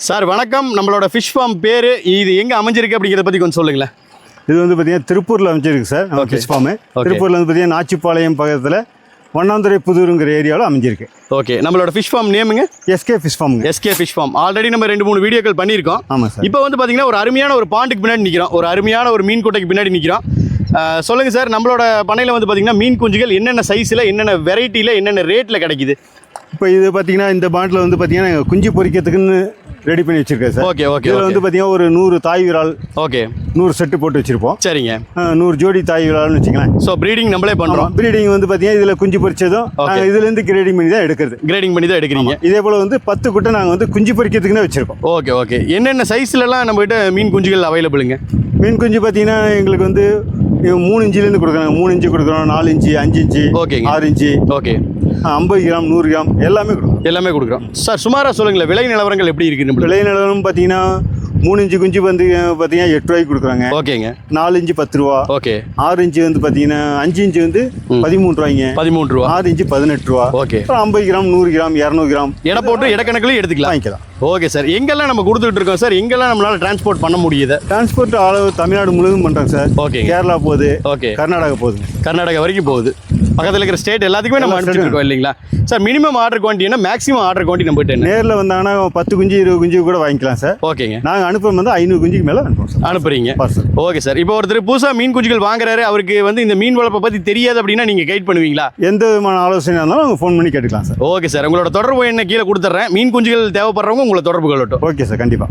Sir வணக்கம். நம்மளோட fish form பேர் இது எங்கே அமைஞ்சிருக்கு அப்படிங்கிறத பற்றி கொஞ்சம் சொல்லுங்களேன். இது வந்து பார்த்தீங்கன்னா திருப்பூரில் அமைஞ்சிருக்கு சார். ஃபிஷ் ஃபார்மு திருப்பூரில் வந்து பார்த்தீங்கன்னா நாச்சிப்பாளையம் பக்கத்தில் ஒன்னாந்துறை புதூருங்கிற ஏரியாவில் அமைஞ்சிருக்கு. ஓகே, நம்மளோட ஃபிஷ் ஃபார்ம் நேமுங்க SK fish farm. SK fish farm already நம்ம 2-3 வீடியோக்கள் பண்ணியிருக்கோம். ஆமாம் சார். இப்போ வந்து பார்த்தீங்கன்னா ஒரு அருமையான ஒரு பாண்டுக்கு பின்னாடி நிற்கிறோம், ஒரு அருமையான ஒரு மீன் குட்டைக்கு பின்னாடி நிற்கிறோம். சொல்லுங்கள் சார், நம்மளோட பண்ணையில் வந்து பார்த்தீங்கன்னா மீன் குஞ்சுகள் என்னென்ன சைஸில், என்னென்ன வெரைட்டியில், என்னென்ன ரேட்டில் கிடைக்குது? இப்போ இது பார்த்தீங்கன்னா இந்த பாண்டில் வந்து பார்த்தீங்கன்னா குஞ்சு பொரிக்கிறதுக்குன்னு ரெடி பண்ணி வச்சிருக்கேன் சார். Okay okay. இதில் வந்து பார்த்தீங்கன்னா ஒரு 100 தாய் விரால், ஓகே 100 செட்டு போட்டு வச்சிருப்போம். சரிங்க. 100 ஜோடி தாய் விரால்னு வச்சுக்கலாம். ஸோ ப்ரீடிங் நம்மளே பண்ணுறோம். ப்ரீடிங் வந்து பார்த்தீங்கன்னா இதில் குஞ்சு பொரிச்சதும் இதுலேருந்து கிரேடிங் பண்ணி தான் எடுக்கிறது. கிரேடிங் பண்ணி தான் எடுக்கிறீங்க. இதே போல் வந்து 10 குட்டை நாங்கள் வந்து குஞ்சு பொரிக்கிறதுக்குன்னு வச்சிருக்கோம். Okay okay. என்னென்ன சைஸ்லலாம் நம்மகிட்ட மீன் குஞ்சுகள் அவைலபிளுங்க? மீன் குஞ்சு பார்த்தீங்கன்னா எங்களுக்கு வந்து 3 இன்ச்சிலேருந்து கொடுக்குறாங்க. 3 இன்ச்சு கொடுக்குறோம், 4 இன்ச்சு, 5 இன்ச்சு, ஓகேங்க, 6 இன்ச்சு, ஓகே 50 கிராம், 100 கிராம் எல்லாமே கொடுக்குறோம். எல்லாமே கொடுக்குறோம். சார் சுமாராக சொல்லுங்களேன், விலை நிலவரங்கள் எப்படி இருக்குது? விலை நிலவரம் பார்த்தீங்கன்னா 3 இன்ச்சு குஞ்சு வந்து பார்த்தீங்கன்னா 8 ரூபாய்க்கு கொடுக்குறாங்க. ஓகேங்க. 4 இன்ச்சு 10 ரூபா. ஓகே. 6 இன்ச்சு வந்து பார்த்தீங்கன்னா 5 இன்ச்சு வந்து 13 ரூபாய்ங்க. 13 ரூபா. 6 இன்ச்சு 18 ரூபா. ஓகே. 50 கிராம், 100 கிராம், 200 கிராம் எடை போட்டு இடக்கணக்கில் எடுத்துக்கலாம், வாங்கிக்கலாம். Okay sir. எங்கெல்லாம் நம்ம கொடுத்துட்டு இருக்கோம் சார்? எங்கெல்லாம் நம்மளால டிரான்ஸ்போர்ட் பண்ண முடியுது? டிரான்ஸ்போர்ட் அளவு தமிழ்நாடு முழுவதும் பண்ணுறோம் சார். ஓகே. கேரளா போகுது, ஓகே, கர்நாடகா போகுது, கர்நாடகா வரைக்கும் போகுது. பக்கத்தில் இருக்கிற ஸ்டேட் எல்லாத்துக்குமே நம்ம அனுப்பிச்சிட்டு இருக்கோம் இல்லைங்களா சார்? மினிமம் ஆர்டர் குவான்டிட்டி என்ன, மேக்ஸிமம் ஆர்டர் குவான்டிட்டி நம்ம கிட்ட என்ன? நேரில் வந்தாங்கன்னா 10 குஞ்சு 20 குஞ்சு கூட வாங்கிக்கலாம் சார். ஓகேங்க. நாங்கள் அனுப்புறது வந்து 500 குஞ்சுக்கு மேலே அனுப்புவோம் சார். அனுப்புறீங்க. பார்சல். Okay sir. இப்போ ஒருத்தர் புதுசாக மீன் குஞ்சுகள் வாங்குறாரு, அவருக்கு வந்து இந்த மீன் வளர்ப்பை பற்றி தெரியாது அப்படின்னா நீங்கள் கைட் பண்ணுவீங்களா? எந்த விதமான ஆலோசனை இருந்தாலும் அவங்க ஃபோன் பண்ணி கேட்டுக்கலாம் சார். Okay sir. உங்களோட தொடர்பு என்ன கீழே கொடுத்துட்றேன். மீன் குஞ்சுகள் தேவைப்படுறவங்க உங்களை தொடர்பு கொள்ளட்டும். ஓகே சார், கண்டிப்பாக.